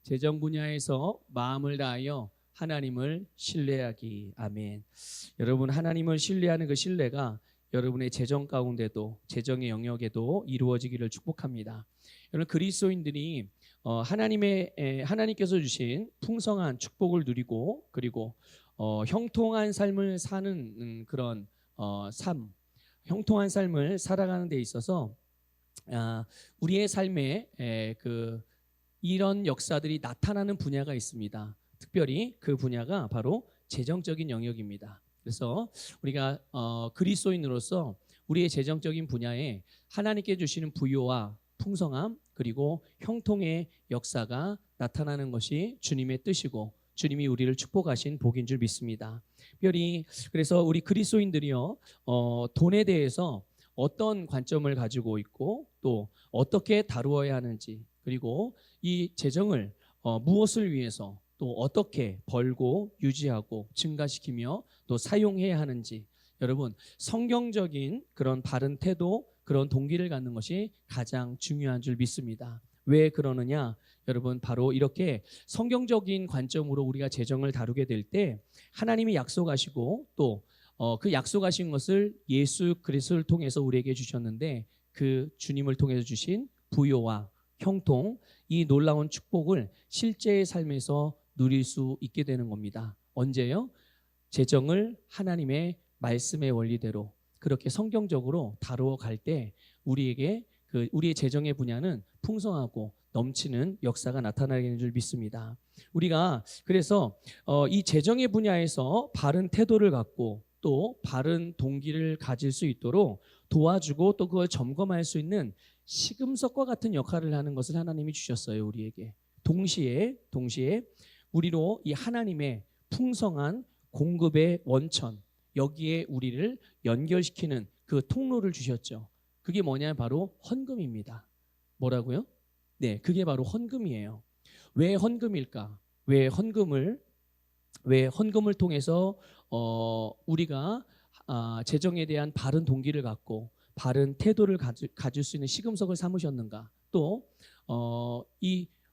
재정 분야에서 마음을 다하여 하나님을 신뢰하기. 아멘. 여러분, 하나님을 신뢰하는 그 신뢰가 여러분의 재정 가운데도, 재정의 영역에도 이루어지기를 축복합니다. 여러분, 그리스도인들이 하나님께서 주신 풍성한 축복을 누리고, 그리고 형통한 삶을 사는 그런 형통한 삶을 살아가는 데 있어서 우리의 삶에 이런 역사들이 나타나는 분야가 있습니다. 특별히 그 분야가 바로 재정적인 영역입니다. 그래서 우리가 그리스도인으로서 우리의 재정적인 분야에 하나님께 주시는 부요와 풍성함, 그리고 형통의 역사가 나타나는 것이 주님의 뜻이고 주님이 우리를 축복하신 복인 줄 믿습니다. 특별히 그래서 우리 그리스도인들이요, 돈에 대해서 어떤 관점을 가지고 있고 또 어떻게 다루어야 하는지, 그리고 이 재정을 무엇을 위해서 또 어떻게 벌고 유지하고 증가시키며 또 사용해야 하는지, 여러분, 성경적인 그런 바른 태도, 그런 동기를 갖는 것이 가장 중요한 줄 믿습니다. 왜 그러느냐? 여러분, 바로 이렇게 성경적인 관점으로 우리가 재정을 다루게 될 때 하나님이 약속하시고 또 그 약속하신 것을 예수 그리스도를 통해서 우리에게 주셨는데, 그 주님을 통해서 주신 부요와 형통, 이 놀라운 축복을 실제의 삶에서 누릴 수 있게 되는 겁니다. 언제요? 재정을 하나님의 말씀의 원리대로 그렇게 성경적으로 다루어 갈 때 우리에게 우리의 재정의 분야는 풍성하고 넘치는 역사가 나타나는 줄 믿습니다. 우리가 그래서 이 재정의 분야에서 바른 태도를 갖고 또 바른 동기를 가질 수 있도록 도와주고 또 그걸 점검할 수 있는 시금석과 같은 역할을 하는 것을 하나님이 주셨어요, 우리에게. 동시에 우리로 이 하나님의 풍성한 공급의 원천, 여기에 우리를 연결시키는 그 통로를 주셨죠. 그게 뭐냐면 바로 헌금입니다. 뭐라고요? 네, 그게 바로 헌금이에요. 왜 헌금일까? 왜 헌금을 통해서 우리가 재정에 대한 바른 동기를 갖고 바른 태도를 가질 수 있는 시금석을 삼으셨는가? 또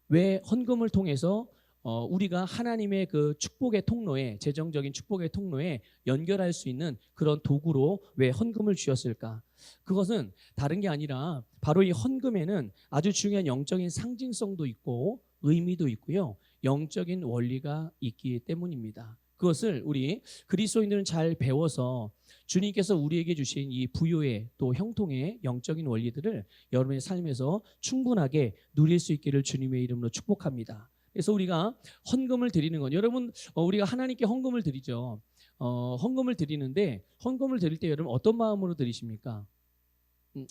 왜 헌금을 통해서 우리가 하나님의 그 축복의 통로에, 재정적인 축복의 통로에 연결할 수 있는 그런 도구로 왜 헌금을 주셨을까? 그것은 다른 게 아니라 바로 이 헌금에는 아주 중요한 영적인 상징성도 있고 의미도 있고요, 영적인 원리가 있기 때문입니다. 그것을 우리 그리스도인들은 잘 배워서 주님께서 우리에게 주신 이 부요의 또 형통의 영적인 원리들을 여러분의 삶에서 충분하게 누릴 수 있기를 주님의 이름으로 축복합니다. 그래서 우리가 헌금을 드리는 건, 여러분, 우리가 하나님께 헌금을 드리죠. 헌금을 드리는데, 헌금을 드릴 때 여러분 어떤 마음으로 드리십니까?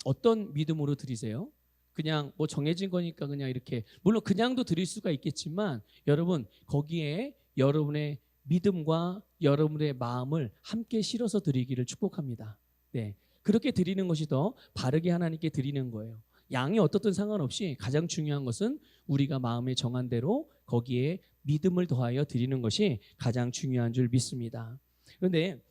어떤 믿음으로 드리세요? 그냥 뭐 정해진 거니까 그냥 이렇게, 물론 그냥도 드릴 수가 있겠지만 여러분, 거기에 여러분의 믿음과 여러분의 마음을 함께 실어서 드리기를 축복합니다. 네, 그렇게 드리는 것이 더 바르게 하나님께 드리는 거예요. 양이 어떻든 상관없이 가장 중요한 것은 우리가 마음에 정한 대로 거기에 믿음을 더하여 드리는 것이 가장 중요한 줄 믿습니다. 그런데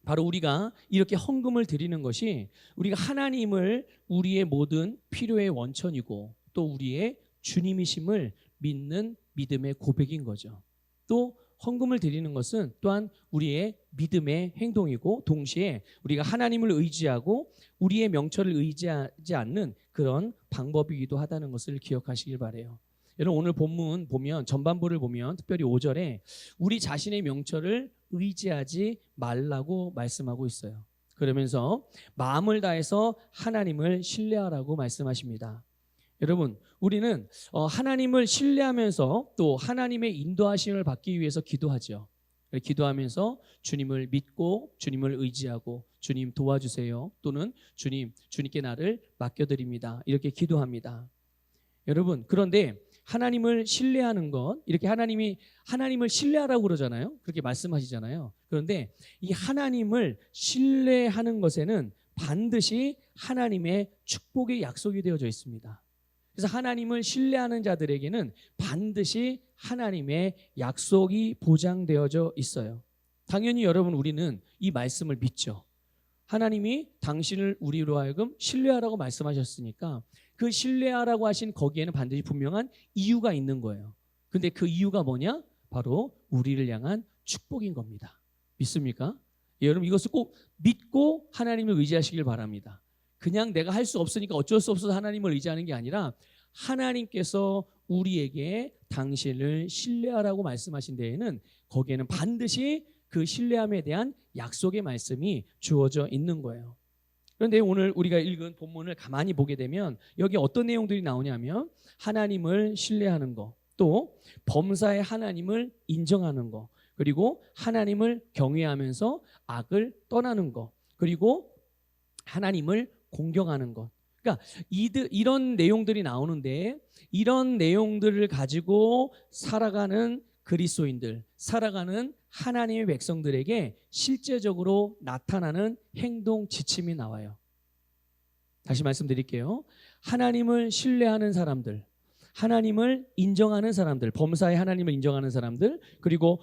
바로 우리가 이렇게 헌금을 드리는 것이 우리가 하나님을 우리의 모든 필요의 원천이고 또 우리의 주님이심을 믿는 믿음의 고백인 거죠. 또 헌금을 드리는 것은 또한 우리의 믿음의 행동이고 동시에 우리가 하나님을 의지하고 우리의 명철을 의지하지 않는 그런 방법이기도 하다는 것을 기억하시길 바라요. 여러분, 오늘 본문 보면, 전반부를 보면 특별히 5절에 우리 자신의 명철을 의지하지 말라고 말씀하고 있어요. 그러면서 마음을 다해서 하나님을 신뢰하라고 말씀하십니다. 여러분, 우리는 하나님을 신뢰하면서 또 하나님의 인도하심을 받기 위해서 기도하죠. 기도하면서 주님을 믿고 주님을 의지하고 주님 도와주세요, 또는 주님께 나를 맡겨드립니다, 이렇게 기도합니다. 여러분, 그런데 하나님을 신뢰하는 것, 이렇게 하나님을 신뢰하라고 그러잖아요. 그렇게 말씀하시잖아요. 그런데 이 하나님을 신뢰하는 것에는 반드시 하나님의 축복의 약속이 되어져 있습니다. 그래서 하나님을 신뢰하는 자들에게는 반드시 하나님의 약속이 보장되어져 있어요. 당연히 여러분, 우리는 이 말씀을 믿죠. 하나님이 당신을 우리로 하여금 신뢰하라고 말씀하셨으니까 그 신뢰하라고 하신 거기에는 반드시 분명한 이유가 있는 거예요. 근데 그 이유가 뭐냐? 바로 우리를 향한 축복인 겁니다. 믿습니까? 예, 여러분 이것을 꼭 믿고 하나님을 의지하시길 바랍니다. 그냥 내가 할 수 없으니까 어쩔 수 없어서 하나님을 의지하는 게 아니라 하나님께서 우리에게 당신을 신뢰하라고 말씀하신 데에는 거기에는 반드시 그 신뢰함에 대한 약속의 말씀이 주어져 있는 거예요. 그런데 오늘 우리가 읽은 본문을 가만히 보게 되면 여기 어떤 내용들이 나오냐면 하나님을 신뢰하는 거, 또 범사의 하나님을 인정하는 거, 그리고 하나님을 경외하면서 악을 떠나는 거, 그리고 하나님을 공경하는 것. 그러니까 이런 내용들이 나오는데 이런 내용들을 가지고 살아가는 그리스도인들, 살아가는 하나님의 백성들에게 실제적으로 나타나는 행동 지침이 나와요. 다시 말씀드릴게요. 하나님을 신뢰하는 사람들, 하나님을 인정하는 사람들, 범사의 하나님을 인정하는 사람들, 그리고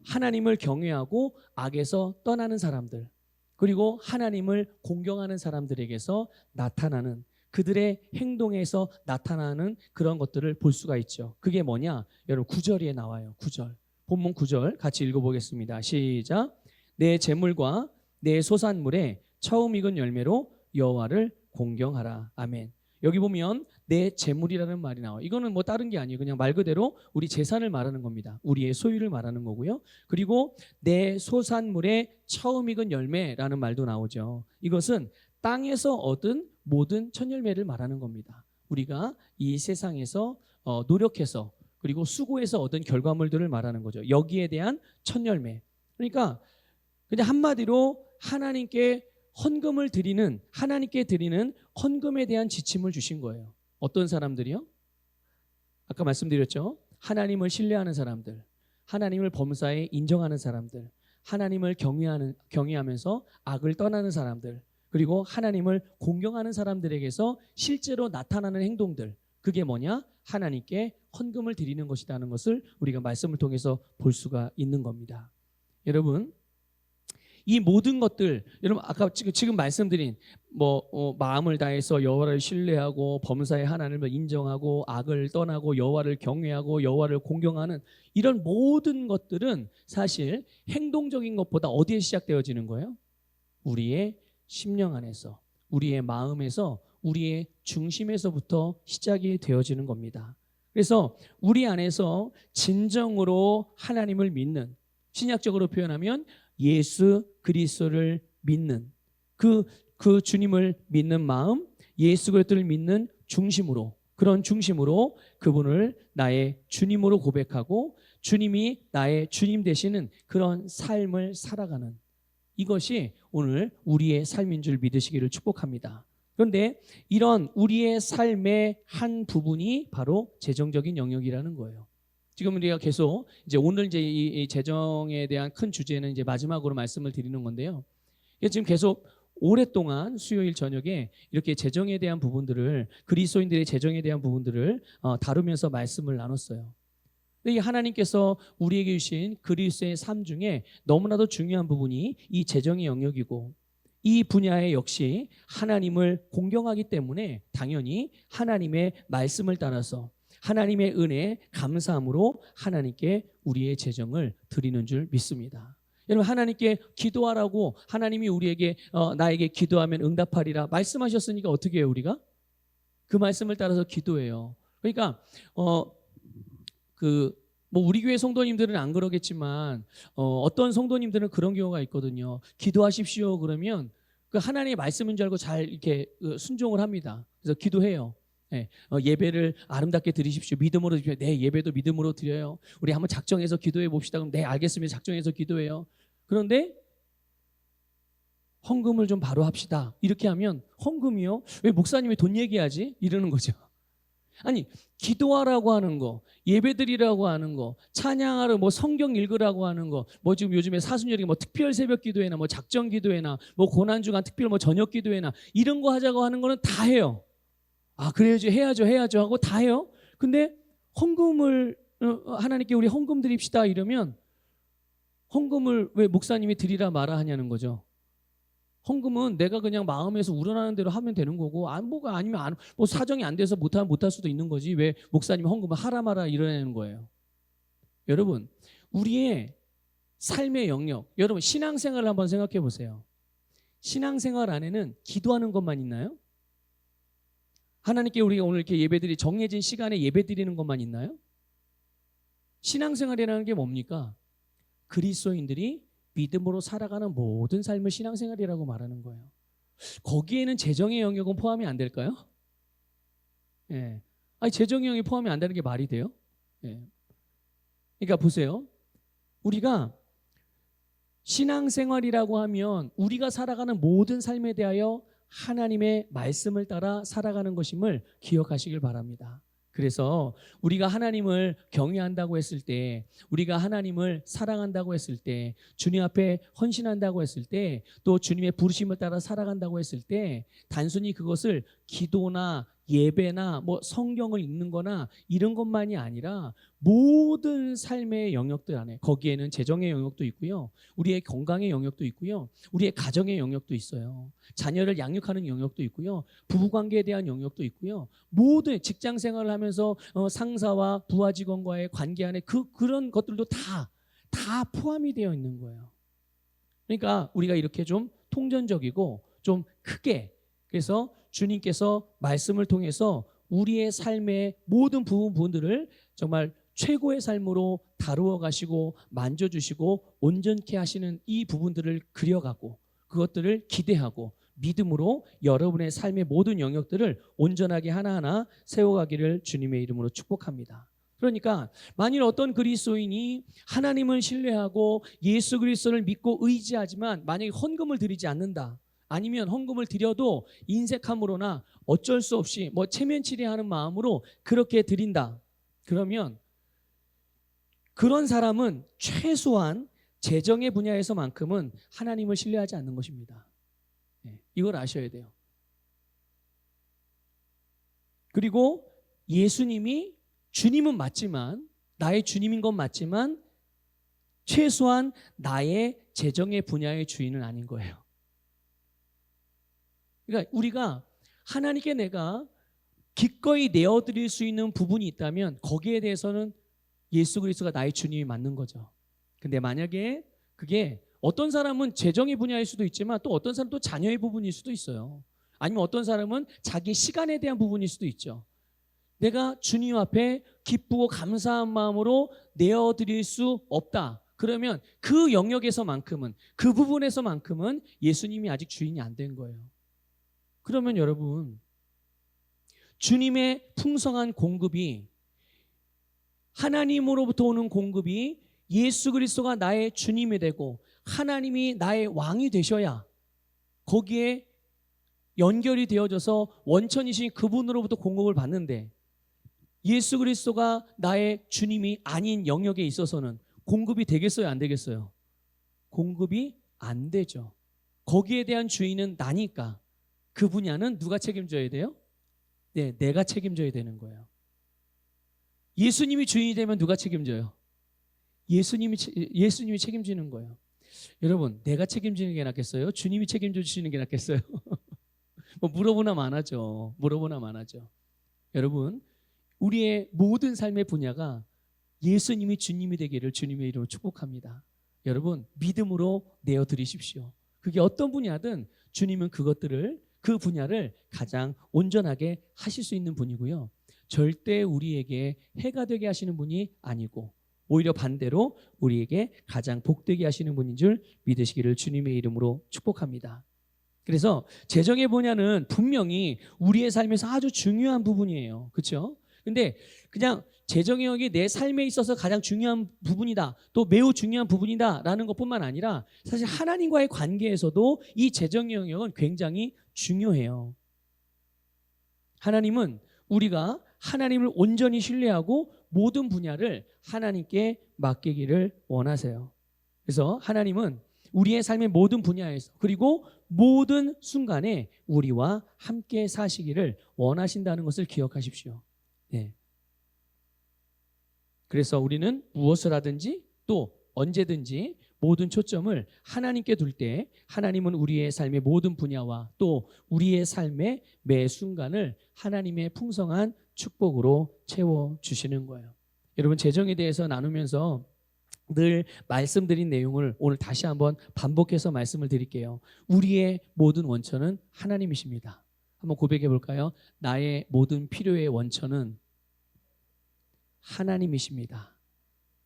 하나님을 경외하고 악에서 떠나는 사람들, 그리고 하나님을 공경하는 사람들에게서 나타나는, 그들의 행동에서 나타나는 그런 것들을 볼 수가 있죠. 그게 뭐냐? 여러분 9절에 나와요. 9절. 본문 9절 같이 읽어보겠습니다. 시작. 내 재물과 내 소산물에 처음 익은 열매로 여호와를 공경하라. 아멘. 여기 보면 내 재물이라는 말이 나와요. 이거는 뭐 다른 게 아니에요. 그냥 말 그대로 우리 재산을 말하는 겁니다. 우리의 소유를 말하는 거고요. 그리고 내 소산물에 처음 익은 열매라는 말도 나오죠. 이것은 땅에서 얻은 모든 첫 열매를 말하는 겁니다. 우리가 이 세상에서 노력해서 그리고 수고해서 얻은 결과물들을 말하는 거죠. 여기에 대한 첫 열매. 그러니까 그냥 한마디로 하나님께 헌금을 드리는, 하나님께 드리는 헌금에 대한 지침을 주신 거예요. 어떤 사람들이요? 아까 말씀드렸죠. 하나님을 신뢰하는 사람들, 하나님을 범사에 인정하는 사람들, 하나님을 경외하면서 악을 떠나는 사람들, 그리고 하나님을 공경하는 사람들에게서 실제로 나타나는 행동들, 그게 뭐냐? 하나님께 헌금을 드리는 것이라는 것을 우리가 말씀을 통해서 볼 수가 있는 겁니다. 여러분, 이 모든 것들, 여러분 아까 지금 말씀드린 마음을 다해서 여호와를 신뢰하고 범사의 하나님을 인정하고 악을 떠나고 여호와를 경외하고 여호와를 공경하는 이런 모든 것들은 사실 행동적인 것보다 어디에 시작되어지는 거예요? 우리의 심령 안에서, 우리의 마음에서, 우리의 중심에서부터 시작이 되어지는 겁니다. 그래서 우리 안에서 진정으로 하나님을 믿는, 신약적으로 표현하면 예수 그리스도를 믿는 그 주님을 믿는 마음, 예수 그리스도를 믿는 중심으로, 그런 중심으로 그분을 나의 주님으로 고백하고 주님이 나의 주님 되시는 그런 삶을 살아가는, 이것이 오늘 우리의 삶인 줄 믿으시기를 축복합니다. 그런데 이런 우리의 삶의 한 부분이 바로 재정적인 영역이라는 거예요. 지금 우리가 계속 이제 오늘 이제 이 재정에 대한 큰 주제는 이제 마지막으로 말씀을 드리는 건데요. 지금 계속 오랫동안 수요일 저녁에 이렇게 재정에 대한 부분들을, 그리스도인들의 재정에 대한 부분들을 다루면서 말씀을 나눴어요. 근데 이 하나님께서 우리에게 주신 그리스도의 삶 중에 너무나도 중요한 부분이 이 재정의 영역이고, 이 분야에 역시 하나님을 공경하기 때문에 당연히 하나님의 말씀을 따라서 하나님의 은혜에 감사함으로 하나님께 우리의 재정을 드리는 줄 믿습니다. 여러분, 하나님께 기도하라고 하나님이 우리에게 나에게 기도하면 응답하리라 말씀하셨으니까 어떻게 해요? 우리가 그 말씀을 따라서 기도해요. 그러니까 우리 교회 성도님들은 안 그러겠지만 어떤 성도님들은 그런 경우가 있거든요. 기도하십시오 그러면 그 하나님의 말씀인 줄 알고 잘 이렇게 순종을 합니다. 그래서 기도해요. 네, 예배를 아름답게 드리십시오. 믿음으로 드리십시오. 네, 예배도 믿음으로 드려요. 우리 한번 작정해서 기도해 봅시다. 그럼 네, 알겠습니다. 작정해서 기도해요. 그런데 헌금을 좀 바로 합시다. 이렇게 하면 헌금이요? 왜 목사님이 돈 얘기하지? 이러는 거죠. 아니, 기도하라고 하는 거, 예배드리라고 하는 거, 찬양하라, 성경 읽으라고 하는 거, 지금 요즘에 사순절이 특별 새벽 기도회나 작정 기도회나 고난 주간 특별 저녁 기도회나 이런 거 하자고 하는 거는 다 해요. 아, 그래야죠, 해야죠 하고 다 해요. 근데 헌금을 하나님께 우리 헌금 드립시다 이러면 헌금을 왜 목사님이 드리라 마라 하냐는 거죠. 헌금은 내가 그냥 마음에서 우러나는 대로 하면 되는 거고, 뭐가 아니면 뭐 사정이 안 돼서 못하면 못할 수도 있는 거지. 왜 목사님 헌금을 하라 마라 이러는 거예요. 여러분, 우리의 삶의 영역, 여러분 신앙생활을 한번 생각해 보세요. 신앙생활 안에는 기도하는 것만 있나요? 하나님께 우리가 오늘 이렇게 예배드리 정해진 시간에 예배드리는 것만 있나요? 신앙생활이라는 게 뭡니까? 그리스도인들이 믿음으로 살아가는 모든 삶을 신앙생활이라고 말하는 거예요. 거기에는 재정의 영역은 포함이 안 될까요? 예. 아니, 재정의 영역이 포함이 안 되는 게 말이 돼요? 예. 그러니까 보세요. 우리가 신앙생활이라고 하면 우리가 살아가는 모든 삶에 대하여 하나님의 말씀을 따라 살아가는 것임을 기억하시길 바랍니다. 그래서 우리가 하나님을 경외한다고 했을 때, 우리가 하나님을 사랑한다고 했을 때, 주님 앞에 헌신한다고 했을 때, 또 주님의 부르심을 따라 살아간다고 했을 때, 단순히 그것을 기도나 예배나 뭐 성경을 읽는 거나 이런 것만이 아니라 모든 삶의 영역들 안에, 거기에는 재정의 영역도 있고요, 우리의 건강의 영역도 있고요, 우리의 가정의 영역도 있어요. 자녀를 양육하는 영역도 있고요, 부부관계에 대한 영역도 있고요, 모든 직장 생활을 하면서 상사와 부하 직원과의 관계 안에 그런 것들도 다 포함이 되어 있는 거예요. 그러니까 우리가 이렇게 좀 통전적이고 좀 크게, 그래서 주님께서 말씀을 통해서 우리의 삶의 모든 부분들을 정말 최고의 삶으로 다루어 가시고 만져주시고 온전케 하시는 이 부분들을 그려가고, 그것들을 기대하고 믿음으로 여러분의 삶의 모든 영역들을 온전하게 하나하나 세워가기를 주님의 이름으로 축복합니다. 그러니까 만일 어떤 그리스도인이 하나님을 신뢰하고 예수 그리스도를 믿고 의지하지만 만약에 헌금을 드리지 않는다, 아니면 헌금을 드려도 인색함으로나 어쩔 수 없이 뭐 체면치레하는 마음으로 그렇게 드린다, 그러면 그런 사람은 최소한 재정의 분야에서만큼은 하나님을 신뢰하지 않는 것입니다. 이걸 아셔야 돼요. 그리고 예수님이 주님은 맞지만, 나의 주님인 건 맞지만 최소한 나의 재정의 분야의 주인은 아닌 거예요. 그러니까 우리가 하나님께 내가 기꺼이 내어드릴 수 있는 부분이 있다면 거기에 대해서는 예수 그리스도가 나의 주님이 맞는 거죠. 근데 만약에 그게 어떤 사람은 재정의 분야일 수도 있지만 또 어떤 사람은 또 자녀의 부분일 수도 있어요. 아니면 어떤 사람은 자기 시간에 대한 부분일 수도 있죠. 내가 주님 앞에 기쁘고 감사한 마음으로 내어드릴 수 없다, 그러면 그 영역에서만큼은, 그 부분에서만큼은 예수님이 아직 주인이 안 된 거예요. 그러면 여러분, 주님의 풍성한 공급이, 하나님으로부터 오는 공급이 예수 그리스도가 나의 주님이 되고 하나님이 나의 왕이 되셔야 거기에 연결이 되어져서 원천이신 그분으로부터 공급을 받는데, 예수 그리스도가 나의 주님이 아닌 영역에 있어서는 공급이 되겠어요, 안 되겠어요? 공급이 안 되죠. 거기에 대한 주인은 나니까 그 분야는 누가 책임져야 돼요? 네, 내가 책임져야 되는 거예요. 예수님이 주인이 되면 누가 책임져요? 예수님이 책임지는 거예요. 여러분, 내가 책임지는 게 낫겠어요? 주님이 책임져 주시는 게 낫겠어요? 뭐 물어보나 마나죠. 여러분, 우리의 모든 삶의 분야가 예수님이 주님이 되기를 주님의 이름으로 축복합니다. 여러분, 믿음으로 내어드리십시오. 그게 어떤 분야든 주님은 그 분야를 가장 온전하게 하실 수 있는 분이고요, 절대 우리에게 해가 되게 하시는 분이 아니고 오히려 반대로 우리에게 가장 복되게 하시는 분인 줄 믿으시기를 주님의 이름으로 축복합니다. 그래서 재정의 분야는 분명히 우리의 삶에서 아주 중요한 부분이에요. 그렇죠? 근데 그냥 재정의 영역이 내 삶에 있어서 가장 중요한 부분이다, 또 매우 중요한 부분이다라는 것뿐만 아니라 사실 하나님과의 관계에서도 이 재정의 영역은 굉장히 중요해요. 하나님은 우리가 하나님을 온전히 신뢰하고 모든 분야를 하나님께 맡기기를 원하세요. 그래서 하나님은 우리의 삶의 모든 분야에서, 그리고 모든 순간에 우리와 함께 사시기를 원하신다는 것을 기억하십시오. 네. 그래서 우리는 무엇을 하든지 또 언제든지 모든 초점을 하나님께 둘 때 하나님은 우리의 삶의 모든 분야와 또 우리의 삶의 매 순간을 하나님의 풍성한 축복으로 채워주시는 거예요. 여러분, 재정에 대해서 나누면서 늘 말씀드린 내용을 오늘 다시 한번 반복해서 말씀을 드릴게요. 우리의 모든 원천은 하나님이십니다. 한번 고백해 볼까요? 나의 모든 필요의 원천은 하나님이십니다.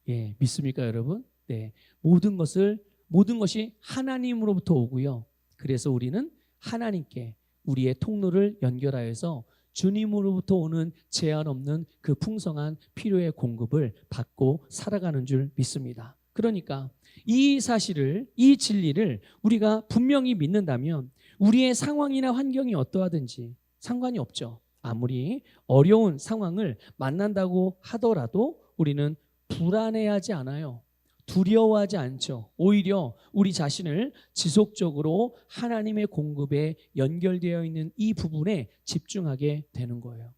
예, 믿습니까, 여러분? 네, 모든 것이 하나님으로부터 오고요. 그래서 우리는 하나님께 우리의 통로를 연결하여서 주님으로부터 오는 제한 없는 그 풍성한 필요의 공급을 받고 살아가는 줄 믿습니다. 그러니까 이 사실을, 이 진리를 우리가 분명히 믿는다면 우리의 상황이나 환경이 어떠하든지 상관이 없죠. 아무리 어려운 상황을 만난다고 하더라도 우리는 불안해하지 않아요. 두려워하지 않죠. 오히려 우리 자신을 지속적으로 하나님의 공급에 연결되어 있는 이 부분에 집중하게 되는 거예요.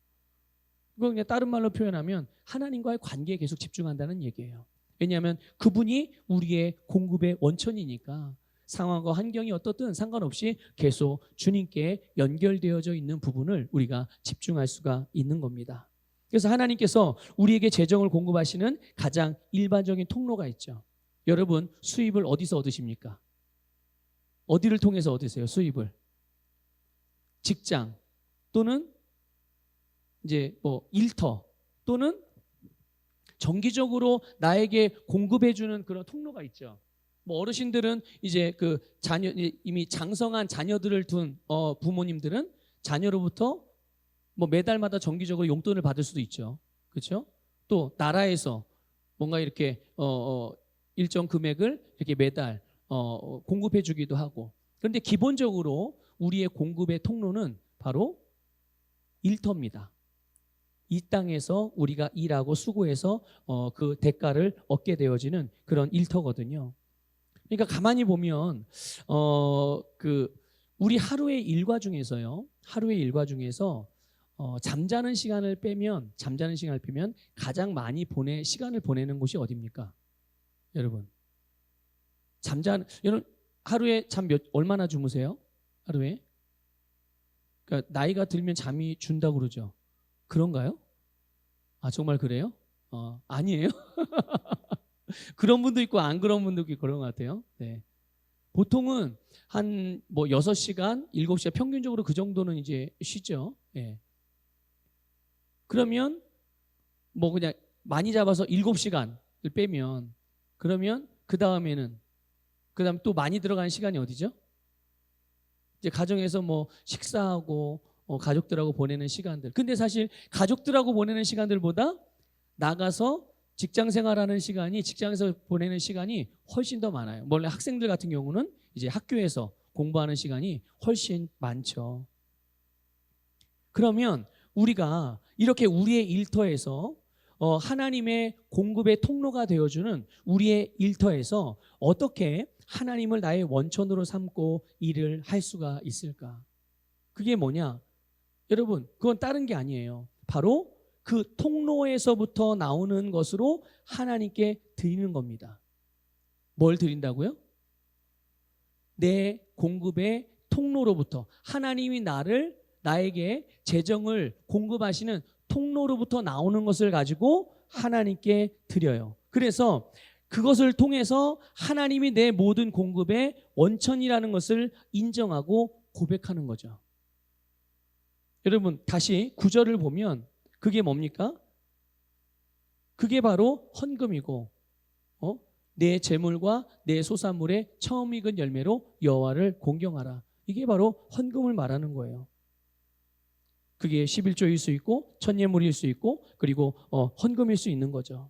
그건 그냥 다른 말로 표현하면 하나님과의 관계에 계속 집중한다는 얘기예요. 왜냐하면 그분이 우리의 공급의 원천이니까 상황과 환경이 어떻든 상관없이 계속 주님께 연결되어져 있는 부분을 우리가 집중할 수가 있는 겁니다. 그래서 하나님께서 우리에게 재정을 공급하시는 가장 일반적인 통로가 있죠. 여러분, 수입을 어디서 얻으십니까? 어디를 통해서 얻으세요? 수입을? 직장 또는 이제 뭐 일터 또는 정기적으로 나에게 공급해주는 그런 통로가 있죠. 뭐 어르신들은 이제 그 자녀, 이미 장성한 자녀들을 둔 부모님들은 자녀로부터 뭐 매달마다 정기적으로 용돈을 받을 수도 있죠. 그렇죠? 또 나라에서 뭔가 이렇게 일정 금액을 이렇게 매달 공급해 주기도 하고. 그런데 기본적으로 우리의 공급의 통로는 바로 일터입니다. 이 땅에서 우리가 일하고 수고해서 그 대가를 얻게 되어지는 그런 일터거든요. 그러니까 가만히 보면 우리 하루의 일과 중에서 잠자는 시간을 빼면 가장 많이 시간을 보내는 곳이 어디입니까? 여러분, 여러분 하루에 얼마나 주무세요? 하루에? 그러니까 나이가 들면 잠이 준다고 그러죠. 그런가요? 아, 정말 그래요? 아니에요? 그런 분도 있고 안 그런 분도 있고 그런 것 같아요. 네. 보통은 한 뭐 6시간, 7시간 평균적으로 그 정도는 이제 쉬죠. 예. 그러면 뭐 그냥 많이 잡아서 7시간을 빼면 그러면 그다음 또 많이 들어가는 시간이 어디죠? 이제 가정에서 뭐 식사하고 가족들하고 보내는 시간들. 근데 사실 가족들하고 보내는 시간들보다 나가서 직장 생활하는 시간이, 직장에서 보내는 시간이 훨씬 더 많아요. 원래 학생들 같은 경우는 이제 학교에서 공부하는 시간이 훨씬 많죠. 그러면 우리가 이렇게 우리의 일터에서 하나님의 공급의 통로가 되어주는 우리의 일터에서 어떻게 하나님을 나의 원천으로 삼고 일을 할 수가 있을까? 그게 뭐냐? 여러분, 그건 다른 게 아니에요. 바로 그 통로에서부터 나오는 것으로 하나님께 드리는 겁니다. 뭘 드린다고요? 내 공급의 통로로부터, 하나님이 나에게 재정을 공급하시는 통로로부터 나오는 것을 가지고 하나님께 드려요. 그래서 그것을 통해서 하나님이 내 모든 공급의 원천이라는 것을 인정하고 고백하는 거죠. 여러분, 다시 9절을 보면 그게 뭡니까? 그게 바로 헌금이고 내 재물과 내 소산물의 처음 익은 열매로 여호와를 공경하라. 이게 바로 헌금을 말하는 거예요. 그게 11조일 수 있고 천예물일 수 있고 그리고 헌금일 수 있는 거죠.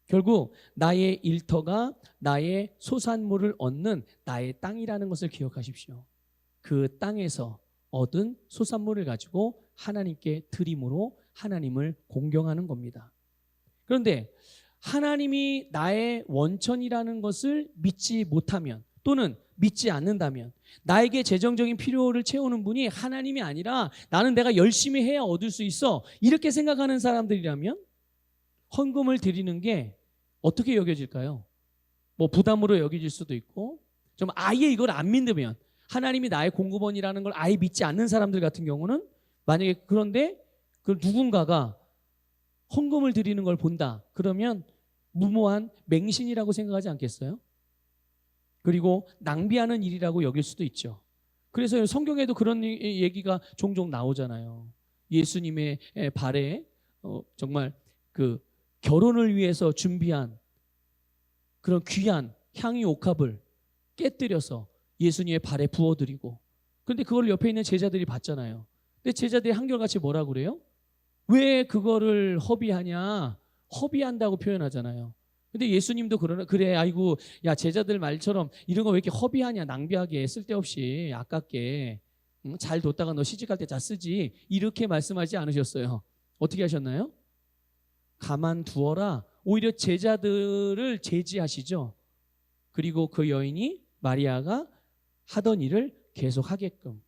결국 나의 일터가 나의 소산물을 얻는 나의 땅이라는 것을 기억하십시오. 그 땅에서 얻은 소산물을 가지고 하나님께 드림으로 하나님을 공경하는 겁니다. 그런데 하나님이 나의 원천이라는 것을 믿지 못하면 또는 믿지 않는다면 나에게 재정적인 필요를 채우는 분이 하나님이 아니라 나는 내가 열심히 해야 얻을 수 있어 이렇게 생각하는 사람들이라면 헌금을 드리는 게 어떻게 여겨질까요? 뭐 부담으로 여겨질 수도 있고, 좀 아예 이걸 안 믿으면, 하나님이 나의 공급원이라는 걸 아예 믿지 않는 사람들 같은 경우는, 만약에 그런데 그 누군가가 헌금을 드리는 걸 본다 그러면 무모한 맹신이라고 생각하지 않겠어요? 그리고 낭비하는 일이라고 여길 수도 있죠. 그래서 성경에도 그런 얘기가 종종 나오잖아요. 예수님의 발에 정말 그 결혼을 위해서 준비한 그런 귀한 향유 옥합을 깨뜨려서 예수님의 발에 부어드리고, 그런데 그걸 옆에 있는 제자들이 봤잖아요. 근데 제자들이 한결같이 뭐라 그래요? 왜 그거를 허비하냐? 허비한다고 표현하잖아요. 근데 예수님도 그래, 아이고, 야, 제자들 말처럼 이런 거 왜 이렇게 허비하냐, 낭비하게, 쓸데없이 아깝게, 응? 잘 뒀다가 너 시집갈 때 다 쓰지, 이렇게 말씀하지 않으셨어요. 어떻게 하셨나요? 가만두어라. 오히려 제자들을 제지하시죠. 그리고 그 여인이, 마리아가 하던 일을 계속하게끔,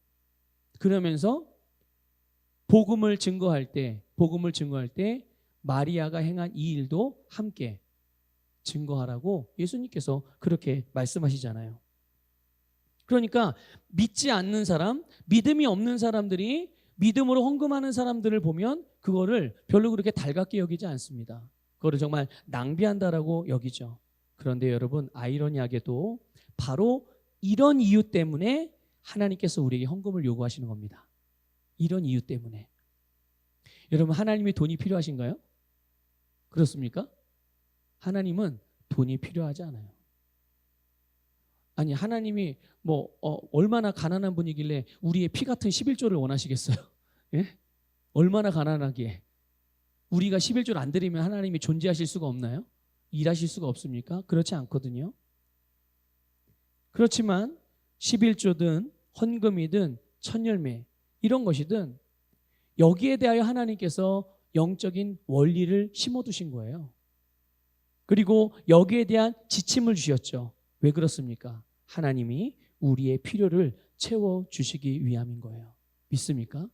그러면서 복음을 증거할 때 마리아가 행한 이 일도 함께 증거하라고 예수님께서 그렇게 말씀하시잖아요. 그러니까 믿지 않는 사람, 믿음이 없는 사람들이 믿음으로 헌금하는 사람들을 보면 그거를 별로 그렇게 달갑게 여기지 않습니다. 그거를 정말 낭비한다라고 여기죠. 그런데 여러분, 아이러니하게도 바로 이런 이유 때문에 하나님께서 우리에게 헌금을 요구하시는 겁니다. 이런 이유 때문에. 여러분, 하나님이 돈이 필요하신가요? 그렇습니까? 하나님은 돈이 필요하지 않아요. 아니, 하나님이 얼마나 가난한 분이길래 우리의 피 같은 11조를 원하시겠어요? 예? 얼마나 가난하기에. 우리가 11조를 안 드리면 하나님이 존재하실 수가 없나요? 일하실 수가 없습니까? 그렇지 않거든요. 그렇지만 11조든 헌금이든 천열매 이런 것이든 여기에 대하여 하나님께서 영적인 원리를 심어두신 거예요. 그리고 여기에 대한 지침을 주셨죠. 왜 그렇습니까? 하나님이 우리의 필요를 채워주시기 위함인 거예요. 믿습니까?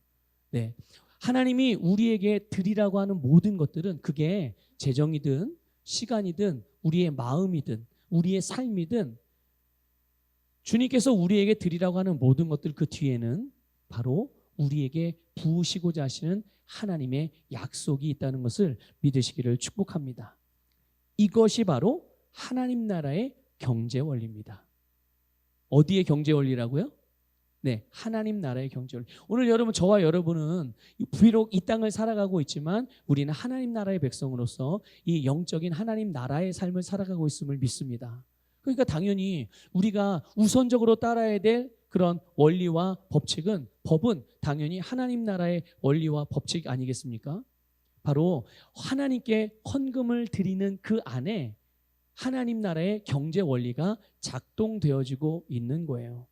네. 하나님이 우리에게 드리라고 하는 모든 것들은, 그게 재정이든 시간이든 우리의 마음이든 우리의 삶이든, 주님께서 우리에게 드리라고 하는 모든 것들 그 뒤에는 바로 우리에게 부으시고자 하시는 하나님의 약속이 있다는 것을 믿으시기를 축복합니다. 이것이 바로 하나님 나라의 경제 원리입니다. 어디의 경제 원리라고요? 네, 하나님 나라의 경제 원리. 오늘 여러분, 저와 여러분은 비록 이 땅을 살아가고 있지만 우리는 하나님 나라의 백성으로서 이 영적인 하나님 나라의 삶을 살아가고 있음을 믿습니다. 그러니까 당연히 우리가 우선적으로 따라야 될 그런 원리와 법은 당연히 하나님 나라의 원리와 법칙 아니겠습니까? 바로 하나님께 헌금을 드리는 그 안에 하나님 나라의 경제 원리가 작동되어지고 있는 거예요.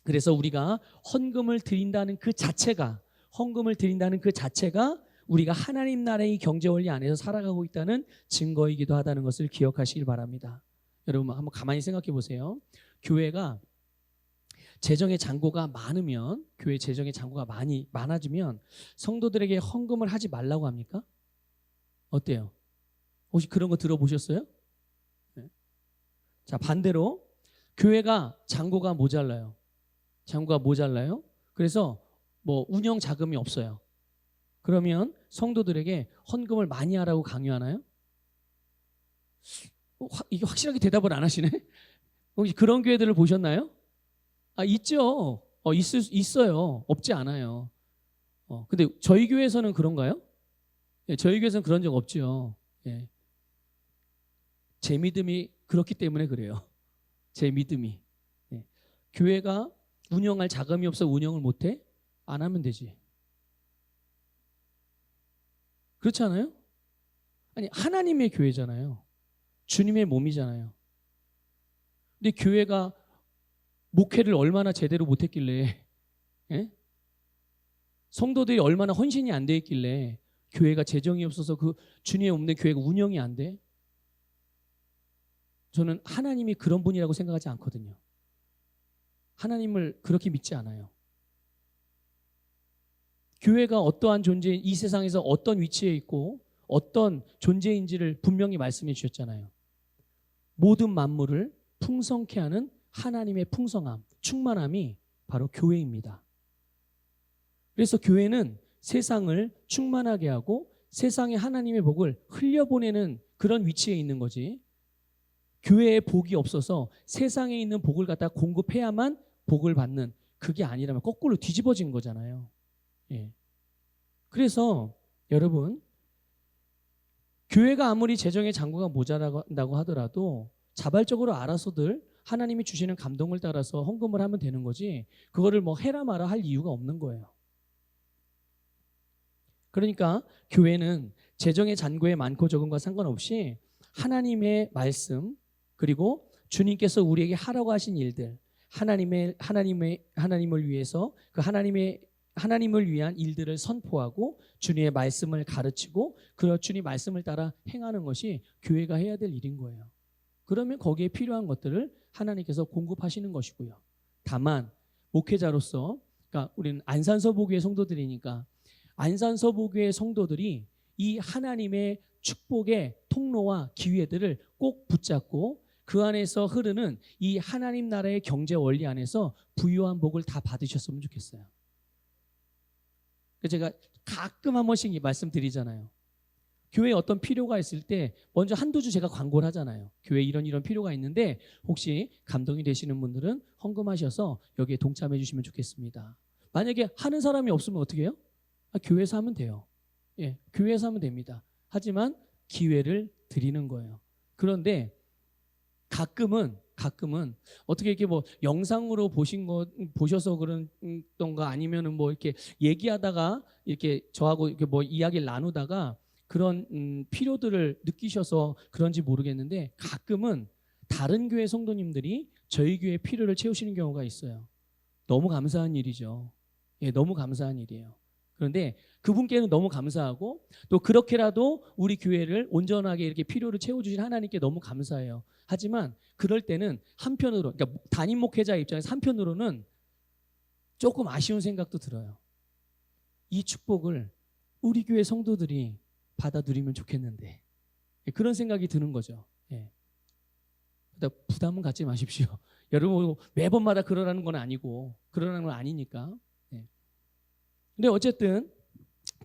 그래서 우리가 헌금을 드린다는 그 자체가 우리가 하나님 나라의 경제 원리 안에서 살아가고 있다는 증거이기도 하다는 것을 기억하시길 바랍니다. 여러분, 한번 가만히 생각해 보세요. 교회가 재정의 잔고가 많으면, 교회 재정의 잔고가 많아지면 성도들에게 헌금을 하지 말라고 합니까? 어때요? 혹시 그런 거 들어보셨어요? 네. 자, 반대로 교회가 잔고가 모자라요. 그래서 운영 자금이 없어요. 그러면 성도들에게 헌금을 많이 하라고 강요하나요? 이게 확실하게 대답을 안 하시네. 혹시 그런 교회들을 보셨나요? 있죠. 있어요. 없지 않아요. 근데 저희 교회에서는 그런가요? 예, 저희 교회에서는 그런 적 없죠. 예. 제 믿음이 그렇기 때문에 그래요. 제 믿음이. 예. 교회가 운영할 자금이 없어 운영을 못해? 안 하면 되지. 그렇지 않아요? 아니, 하나님의 교회잖아요. 주님의 몸이잖아요. 근데 교회가 목회를 얼마나 제대로 못했길래, 예? 성도들이 얼마나 헌신이 안 돼 있길래 교회가 재정이 없어서 그 주님의 없는 교회가 운영이 안 돼? 저는 하나님이 그런 분이라고 생각하지 않거든요. 하나님을 그렇게 믿지 않아요. 교회가 어떠한 존재인 이 세상에서 어떤 위치에 있고 어떤 존재인지를 분명히 말씀해 주셨잖아요. 모든 만물을 풍성케 하는 하나님의 풍성함, 충만함이 바로 교회입니다. 그래서 교회는 세상을 충만하게 하고 세상에 하나님의 복을 흘려보내는 그런 위치에 있는 거지. 교회에 복이 없어서 세상에 있는 복을 갖다 공급해야만 복을 받는, 그게 아니라면 거꾸로 뒤집어진 거잖아요. 예. 그래서 여러분, 교회가 아무리 재정의 잔고가 모자란다고 하더라도 자발적으로 알아서들 하나님이 주시는 감동을 따라서 헌금을 하면 되는 거지, 그거를 뭐 해라 마라 할 이유가 없는 거예요. 그러니까 교회는 재정의 잔고의 많고 적음과 상관없이 하나님의 말씀, 그리고 주님께서 우리에게 하라고 하신 일들, 하나님을 위해서 그 하나님을 위한 일들을 선포하고 주님의 말씀을 가르치고 그 주님 말씀을 따라 행하는 것이 교회가 해야 될 일인 거예요. 그러면 거기에 필요한 것들을 하나님께서 공급하시는 것이고요. 다만 목회자로서, 그러니까 우리는 안산서보교회 성도들이니까 안산서보교회 성도들이 이 하나님의 축복의 통로와 기회들을 꼭 붙잡고 그 안에서 흐르는 이 하나님 나라의 경제 원리 안에서 부유한 복을 다 받으셨으면 좋겠어요. 제가 가끔 한 번씩 말씀드리잖아요. 교회에 어떤 필요가 있을 때 먼저 한두 주 제가 광고를 하잖아요. 교회에 이런 필요가 있는데 혹시 감동이 되시는 분들은 헌금하셔서 여기에 동참해 주시면 좋겠습니다. 만약에 하는 사람이 없으면 어떻게 해요? 교회에서 하면 돼요. 예, 교회에서 하면 됩니다. 하지만 기회를 드리는 거예요. 그런데 가끔은 어떻게 이렇게 뭐 영상으로 보셔서 그런던가 아니면은 뭐 이렇게 얘기하다가 이렇게 저하고 이렇게 뭐 이야기를 나누다가 그런 필요들을 느끼셔서 그런지 모르겠는데 가끔은 다른 교회 성도님들이 저희 교회 필요를 채우시는 경우가 있어요. 너무 감사한 일이죠. 예, 너무 감사한 일이에요. 그런데 그분께는 너무 감사하고 또 그렇게라도 우리 교회를 온전하게 이렇게 필요를 채워주신 하나님께 너무 감사해요. 하지만 그럴 때는 한편으로, 그러니까 담임 목회자 입장에서 한편으로는 조금 아쉬운 생각도 들어요. 이 축복을 우리 교회 성도들이 받아 누리면 좋겠는데, 그런 생각이 드는 거죠. 예. 부담은 갖지 마십시오. 여러분 매번마다 그러라는 건 아니고 그러라는 건 아니니까. 예. 근데 어쨌든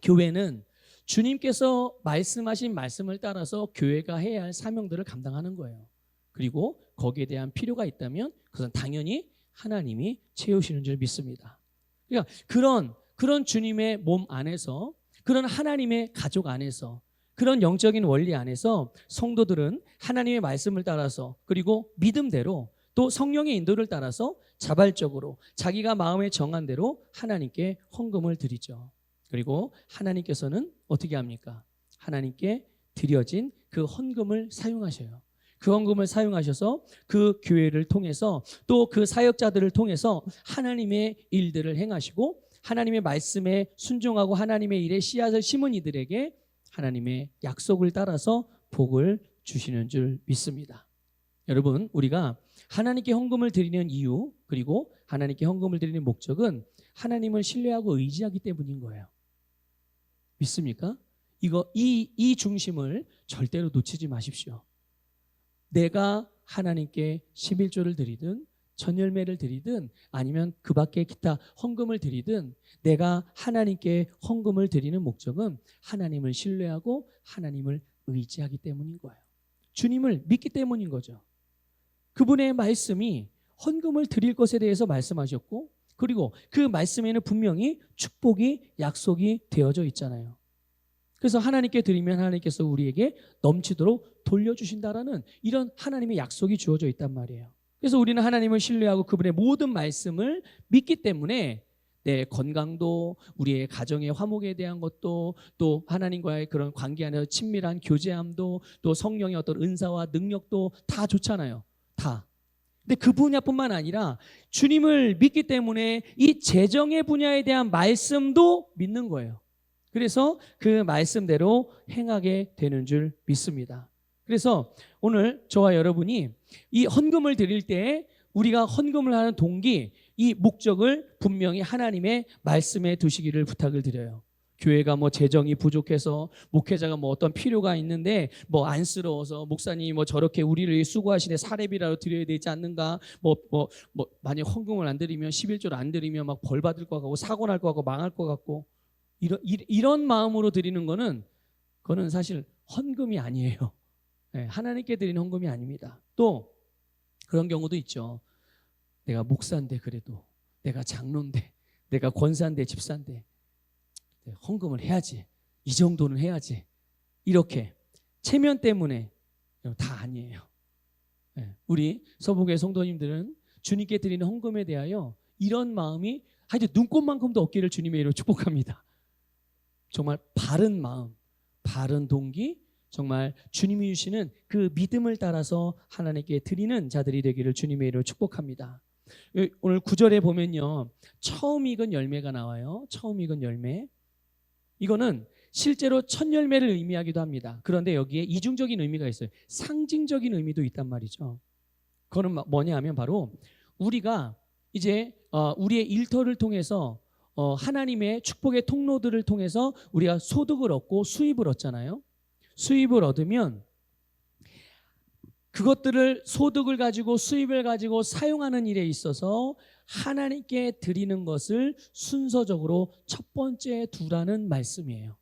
교회는 주님께서 말씀하신 말씀을 따라서 교회가 해야 할 사명들을 감당하는 거예요. 그리고 거기에 대한 필요가 있다면 그것은 당연히 하나님이 채우시는 줄 믿습니다. 그러니까 그런 주님의 몸 안에서, 그런 하나님의 가족 안에서, 그런 영적인 원리 안에서 성도들은 하나님의 말씀을 따라서 그리고 믿음대로 또 성령의 인도를 따라서 자발적으로 자기가 마음에 정한 대로 하나님께 헌금을 드리죠. 그리고 하나님께서는 어떻게 합니까? 하나님께 드려진 그 헌금을 사용하셔요. 그 헌금을 사용하셔서 그 교회를 통해서 또 그 사역자들을 통해서 하나님의 일들을 행하시고 하나님의 말씀에 순종하고 하나님의 일에 씨앗을 심은 이들에게 하나님의 약속을 따라서 복을 주시는 줄 믿습니다. 여러분, 우리가 하나님께 헌금을 드리는 이유, 그리고 하나님께 헌금을 드리는 목적은 하나님을 신뢰하고 의지하기 때문인 거예요. 믿습니까? 이 중심을 절대로 놓치지 마십시오. 내가 하나님께 11조를 드리든 전열매를 드리든 아니면 그 밖에 기타 헌금을 드리든 내가 하나님께 헌금을 드리는 목적은 하나님을 신뢰하고 하나님을 의지하기 때문인 거예요. 주님을 믿기 때문인 거죠. 그분의 말씀이 헌금을 드릴 것에 대해서 말씀하셨고 그리고 그 말씀에는 분명히 축복이 약속이 되어져 있잖아요. 그래서 하나님께 드리면 하나님께서 우리에게 넘치도록 돌려주신다라는 이런 하나님의 약속이 주어져 있단 말이에요. 그래서 우리는 하나님을 신뢰하고 그분의 모든 말씀을 믿기 때문에 내 건강도, 우리의 가정의 화목에 대한 것도, 또 하나님과의 그런 관계 안에서 친밀한 교제함도, 또 성령의 어떤 은사와 능력도 다 좋잖아요. 다. 근데 그 분야뿐만 아니라 주님을 믿기 때문에 이 재정의 분야에 대한 말씀도 믿는 거예요. 그래서 그 말씀대로 행하게 되는 줄 믿습니다. 그래서 오늘 저와 여러분이 이 헌금을 드릴 때 우리가 헌금을 하는 동기, 이 목적을 분명히 하나님의 말씀에 두시기를 부탁을 드려요. 교회가 뭐 재정이 부족해서 목회자가 뭐 어떤 필요가 있는데 뭐 안쓰러워서 목사님이 뭐 저렇게 우리를 수고하시네 사례비라도 드려야 되지 않는가 만약 헌금을 안 드리면 11조를 안 드리면 막 벌 받을 것 같고 사고 날 것 같고 망할 것 같고 이런 마음으로 드리는 거는 그거는 사실 헌금이 아니에요. 네, 하나님께 드리는 헌금이 아닙니다. 또 그런 경우도 있죠. 내가 목사인데 그래도 내가 장로인데 내가 권사인데 집사인데 헌금을 해야지. 이 정도는 해야지. 이렇게 체면 때문에 다 아니에요. 우리 서부교회 성도님들은 주님께 드리는 헌금에 대하여 이런 마음이 하여튼 눈꽃만큼도 없기를 주님의 이름으로 축복합니다. 정말 바른 마음, 바른 동기, 정말 주님이 주시는 그 믿음을 따라서 하나님께 드리는 자들이 되기를 주님의 이름으로 축복합니다. 오늘 9절에 보면요, 처음 익은 열매가 나와요. 처음 익은 열매. 이거는 실제로 첫 열매를 의미하기도 합니다. 그런데 여기에 이중적인 의미가 있어요. 상징적인 의미도 있단 말이죠. 그거는 뭐냐 하면 바로 우리가 이제 우리의 일터를 통해서 하나님의 축복의 통로들을 통해서 우리가 소득을 얻고 수입을 얻잖아요. 수입을 얻으면 그것들을 소득을 가지고 수입을 가지고 사용하는 일에 있어서 하나님께 드리는 것을 순서적으로 첫 번째에 두라는 말씀이에요.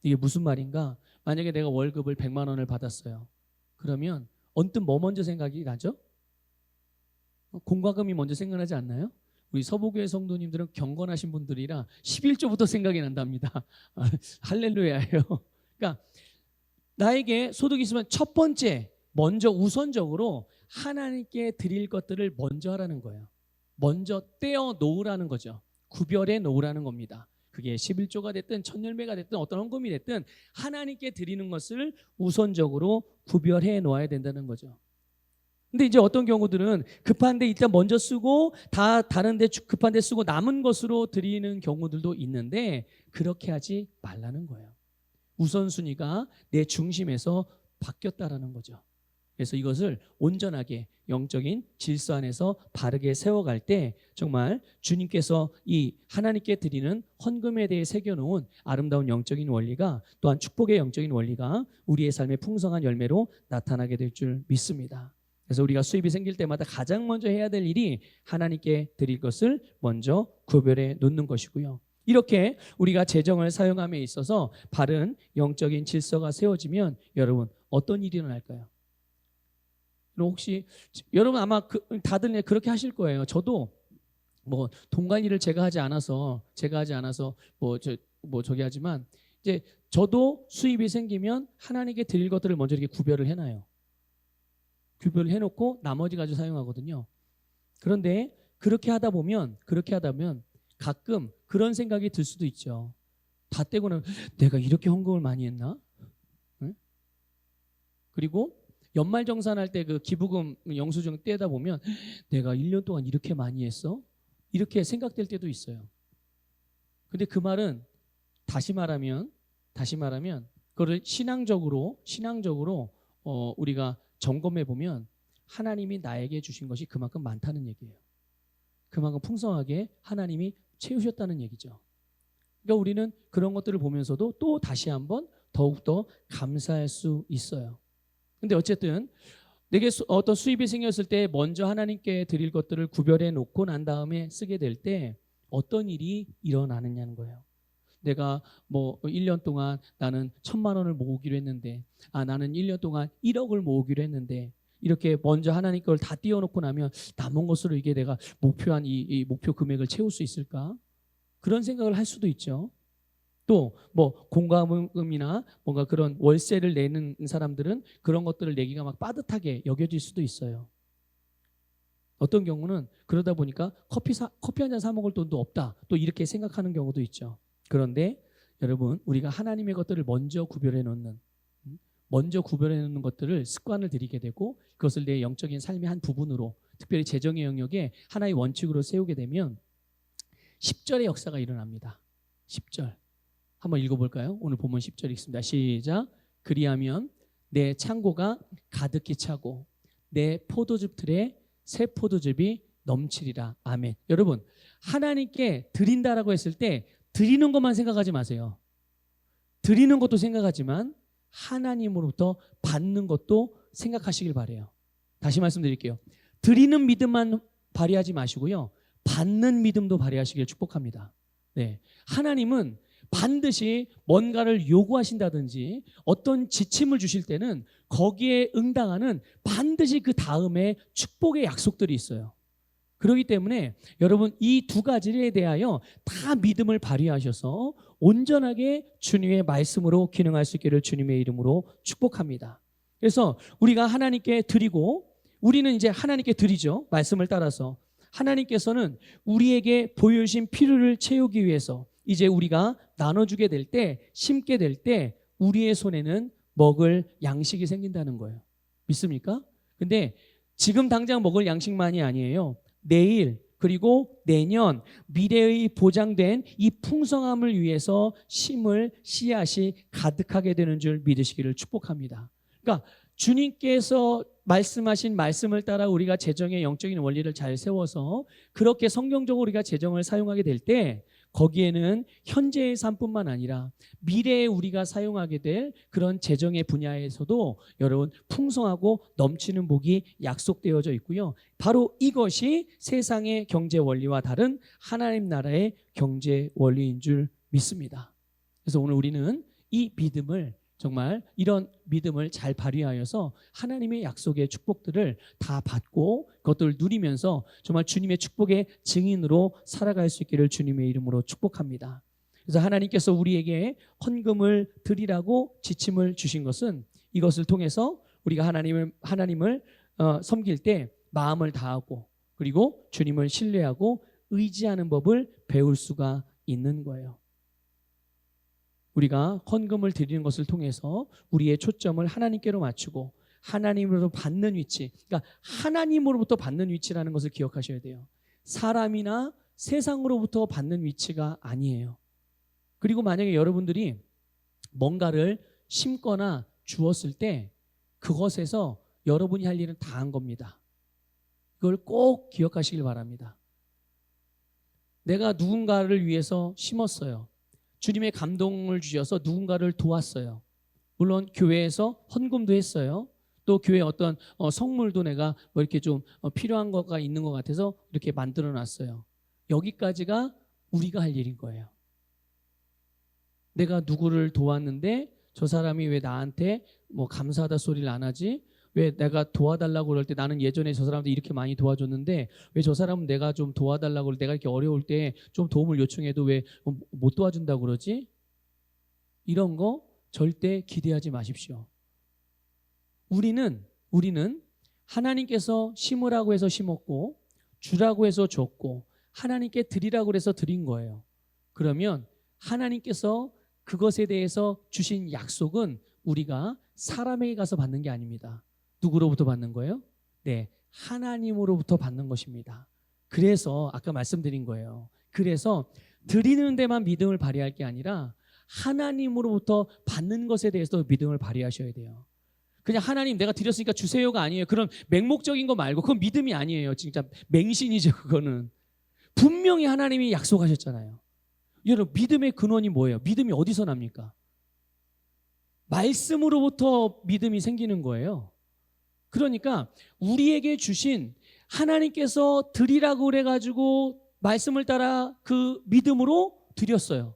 이게 무슨 말인가? 만약에 내가 월급을 100만 원을 받았어요. 그러면 언뜻 뭐 먼저 생각이 나죠? 공과금이 먼저 생각나지 않나요? 우리 서부교회 성도님들은 경건하신 분들이라 11조부터 생각이 난답니다. 할렐루야예요. 그러니까 나에게 소득이 있으면 첫 번째, 먼저 우선적으로 하나님께 드릴 것들을 먼저 하라는 거예요. 먼저 떼어 놓으라는 거죠. 구별해 놓으라는 겁니다. 그게 11조가 됐든 천열매가 됐든 어떤 헌금이 됐든 하나님께 드리는 것을 우선적으로 구별해 놓아야 된다는 거죠. 근데 이제 어떤 경우들은 급한데 일단 먼저 쓰고 다른데 급한데 쓰고 남은 것으로 드리는 경우들도 있는데 그렇게 하지 말라는 거예요. 우선순위가 내 중심에서 바뀌었다라는 거죠. 그래서 이것을 온전하게 영적인 질서 안에서 바르게 세워갈 때 정말 주님께서 이 하나님께 드리는 헌금에 대해 새겨놓은 아름다운 영적인 원리가 또한 축복의 영적인 원리가 우리의 삶의 풍성한 열매로 나타나게 될 줄 믿습니다. 그래서 우리가 수입이 생길 때마다 가장 먼저 해야 될 일이 하나님께 드릴 것을 먼저 구별해 놓는 것이고요. 이렇게 우리가 재정을 사용함에 있어서 바른 영적인 질서가 세워지면 여러분 어떤 일이 일어날까요? 혹시 여러분 아마 다들 그렇게 하실 거예요. 저도 뭐 돈 관리를 제가 하지 않아서 저기 하지만 이제 저도 수입이 생기면 하나님께 드릴 것들을 먼저 이렇게 구별을 해놔요. 구별을 해놓고 나머지 가지고 사용하거든요. 그런데 그렇게 하다 보면 가끔 그런 생각이 들 수도 있죠. 다 떼고는 내가 이렇게 헌금을 많이 했나? 응? 그리고 연말정산할 때 그 기부금 영수증 떼다 보면 내가 1년 동안 이렇게 많이 했어? 이렇게 생각될 때도 있어요. 근데 그 말은 다시 말하면 그거를 신앙적으로 우리가 점검해 보면 하나님이 나에게 주신 것이 그만큼 많다는 얘기예요. 그만큼 풍성하게 하나님이 채우셨다는 얘기죠. 그러니까 우리는 그런 것들을 보면서도 또 다시 한번 더욱더 감사할 수 있어요. 근데 어쨌든 내게 어떤 수입이 생겼을 때 먼저 하나님께 드릴 것들을 구별해 놓고 난 다음에 쓰게 될 때 어떤 일이 일어나느냐는 거예요. 내가 뭐 1년 동안 나는 1,000만 원을 모으기로 했는데 나는 1년 동안 1억을 모으기로 했는데 이렇게 먼저 하나님 걸 다 띄워놓고 나면 남은 것으로 이게 내가 목표한 이 목표 금액을 채울 수 있을까? 그런 생각을 할 수도 있죠. 또 뭐 공과금이나 뭔가 그런 월세를 내는 사람들은 그런 것들을 내기가 막 빠듯하게 여겨질 수도 있어요. 어떤 경우는 그러다 보니까 커피 한 잔 사 먹을 돈도 없다. 또 이렇게 생각하는 경우도 있죠. 그런데 여러분 우리가 하나님의 것들을 먼저 구별해 놓는 것들을 습관을 들이게 되고 그것을 내 영적인 삶의 한 부분으로 특별히 재정의 영역에 하나의 원칙으로 세우게 되면 10절의 역사가 일어납니다. 10절 한번 읽어볼까요? 오늘 본문 10절 읽습니다. 시작. 그리하면 내 창고가 가득히 차고 내 포도즙 틀에 새 포도즙이 넘치리라. 아멘. 여러분 하나님께 드린다라고 했을 때 드리는 것만 생각하지 마세요. 드리는 것도 생각하지만 하나님으로부터 받는 것도 생각하시길 바래요. 다시 말씀드릴게요. 드리는 믿음만 발휘하지 마시고요. 받는 믿음도 발휘하시길 축복합니다. 네. 하나님은 반드시 뭔가를 요구하신다든지 어떤 지침을 주실 때는 거기에 응당하는 반드시 그 다음에 축복의 약속들이 있어요. 그렇기 때문에 여러분 이 두 가지에 대하여 다 믿음을 발휘하셔서 온전하게 주님의 말씀으로 기능할 수 있기를 주님의 이름으로 축복합니다. 그래서 우리가 하나님께 드리고 우리는 이제 하나님께 드리죠. 말씀을 따라서 하나님께서는 우리에게 보여주신 필요를 채우기 위해서 이제 우리가 나눠주게 될 때, 심게 될 때 우리의 손에는 먹을 양식이 생긴다는 거예요. 믿습니까? 근데 지금 당장 먹을 양식만이 아니에요. 내일 그리고 내년 미래의 보장된 이 풍성함을 위해서 심을 씨앗이 가득하게 되는 줄 믿으시기를 축복합니다. 그러니까 주님께서 말씀하신 말씀을 따라 우리가 재정의 영적인 원리를 잘 세워서 그렇게 성경적으로 우리가 재정을 사용하게 될 때 거기에는 현재의 삶뿐만 아니라 미래에 우리가 사용하게 될 그런 재정의 분야에서도 여러분 풍성하고 넘치는 복이 약속되어져 있고요. 바로 이것이 세상의 경제 원리와 다른 하나님 나라의 경제 원리인 줄 믿습니다. 그래서 오늘 우리는 이 믿음을 정말 이런 믿음을 잘 발휘하여서 하나님의 약속의 축복들을 다 받고 그것들을 누리면서 정말 주님의 축복의 증인으로 살아갈 수 있기를 주님의 이름으로 축복합니다. 그래서 하나님께서 우리에게 헌금을 드리라고 지침을 주신 것은 이것을 통해서 우리가 하나님을 섬길 때 마음을 다하고 그리고 주님을 신뢰하고 의지하는 법을 배울 수가 있는 거예요. 우리가 헌금을 드리는 것을 통해서 우리의 초점을 하나님께로 맞추고 하나님으로부터 받는 위치, 그러니까 하나님으로부터 받는 위치라는 것을 기억하셔야 돼요. 사람이나 세상으로부터 받는 위치가 아니에요. 그리고 만약에 여러분들이 뭔가를 심거나 주었을 때 그것에서 여러분이 할 일은 다 한 겁니다. 그걸 꼭 기억하시길 바랍니다. 내가 누군가를 위해서 심었어요. 주님의 감동을 주셔서 누군가를 도왔어요. 물론 교회에서 헌금도 했어요. 또 교회 어떤 성물도 내가 뭐 이렇게 좀 필요한 거가 있는 것 같아서 이렇게 만들어 놨어요. 여기까지가 우리가 할 일인 거예요. 내가 누구를 도왔는데 저 사람이 왜 나한테 뭐 감사하다 소리를 안 하지? 왜 내가 도와달라고 그럴 때 나는 예전에 저 사람한테 이렇게 많이 도와줬는데 왜 저 사람은 내가 좀 도와달라고 내가 이렇게 어려울 때 좀 도움을 요청해도 왜 못 도와준다고 그러지? 이런 거 절대 기대하지 마십시오. 우리는 하나님께서 심으라고 해서 심었고 주라고 해서 줬고 하나님께 드리라고 해서 드린 거예요. 그러면 하나님께서 그것에 대해서 주신 약속은 우리가 사람에게 가서 받는 게 아닙니다. 누구로부터 받는 거예요? 네, 하나님으로부터 받는 것입니다. 그래서 아까 말씀드린 거예요. 그래서 드리는 데만 믿음을 발휘할 게 아니라 하나님으로부터 받는 것에 대해서도 믿음을 발휘하셔야 돼요. 그냥 하나님 내가 드렸으니까 주세요가 아니에요. 그런 맹목적인 거 말고 그건 믿음이 아니에요. 진짜 맹신이죠. 그거는 분명히 하나님이 약속하셨잖아요. 여러분 믿음의 근원이 뭐예요? 믿음이 어디서 납니까? 말씀으로부터 믿음이 생기는 거예요. 그러니까 우리에게 주신 하나님께서 드리라고 그래가지고 말씀을 따라 그 믿음으로 드렸어요.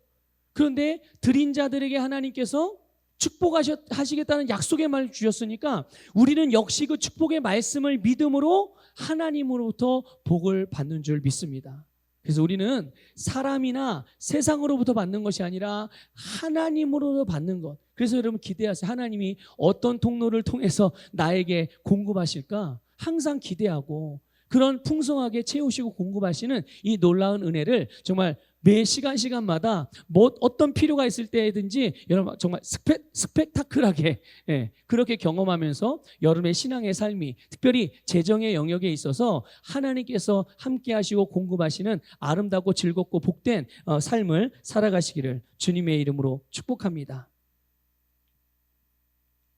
그런데 드린 자들에게 하나님께서 축복하시겠다는 약속의 말을 주셨으니까 우리는 역시 그 축복의 말씀을 믿음으로 하나님으로부터 복을 받는 줄 믿습니다. 그래서 우리는 사람이나 세상으로부터 받는 것이 아니라 하나님으로부터 받는 것. 그래서 여러분 기대하세요. 하나님이 어떤 통로를 통해서 나에게 공급하실까? 항상 기대하고 그런 풍성하게 채우시고 공급하시는 이 놀라운 은혜를 정말 매 시간마다 뭐 어떤 필요가 있을 때든지 여러분 정말 스펙타클하게 그렇게 경험하면서 여러분의 신앙의 삶이 특별히 재정의 영역에 있어서 하나님께서 함께 하시고 공급하시는 아름답고 즐겁고 복된 삶을 살아가시기를 주님의 이름으로 축복합니다.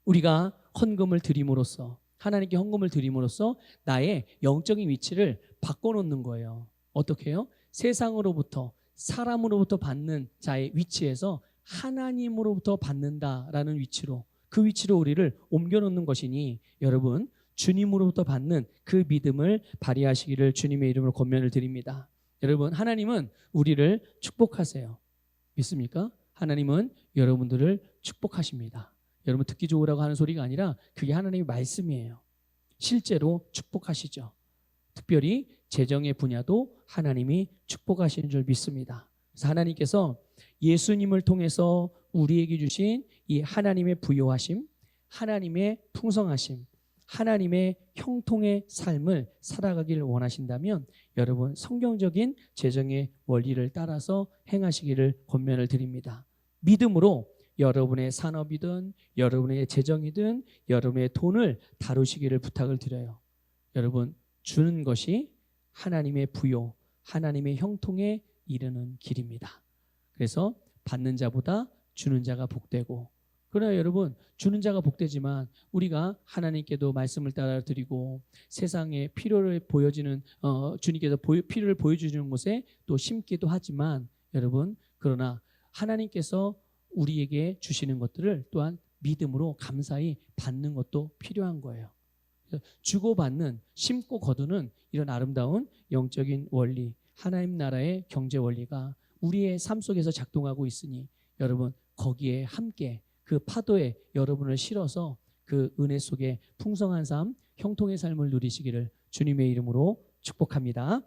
우리가 헌금을 드림으로써 하나님께 헌금을 드림으로써 나의 영적인 위치를 바꿔놓는 거예요. 어떻게 해요? 세상으로부터 사람으로부터 받는 자의 위치에서 하나님으로부터 받는다라는 위치로, 그 위치로 우리를 옮겨놓는 것이니 여러분 주님으로부터 받는 그 믿음을 발휘하시기를 주님의 이름으로 권면을 드립니다. 여러분, 하나님은 우리를 축복하세요. 믿습니까? 하나님은 여러분들을 축복하십니다. 여러분 듣기 좋으라고 하는 소리가 아니라 그게 하나님의 말씀이에요. 실제로 축복하시죠. 특별히 재정의 분야도 하나님이 축복하시는 줄 믿습니다. 그래서 하나님께서 예수님을 통해서 우리에게 주신 이 하나님의 부요하심, 하나님의 풍성하심, 하나님의 형통의 삶을 살아가기를 원하신다면 여러분 성경적인 재정의 원리를 따라서 행하시기를 권면을 드립니다. 믿음으로 여러분의 산업이든 여러분의 재정이든 여러분의 돈을 다루시기를 부탁을 드려요. 여러분 주는 것이 하나님의 부요, 하나님의 형통에 이르는 길입니다. 그래서 받는 자보다 주는 자가 복되고, 그러나 여러분 주는 자가 복되지만 우리가 하나님께도 말씀을 따라 드리고 세상에 필요를 보여지는 주님께서 필요를 보여주시는 곳에 또 심기도 하지만 여러분 그러나 하나님께서 우리에게 주시는 것들을 또한 믿음으로 감사히 받는 것도 필요한 거예요. 주고받는, 심고 거두는 이런 아름다운 영적인 원리, 하나님 나라의 경제 원리가 우리의 삶 속에서 작동하고 있으니 여러분 거기에 함께 그 파도에 여러분을 실어서 그 은혜 속에 풍성한 삶, 형통의 삶을 누리시기를 주님의 이름으로 축복합니다.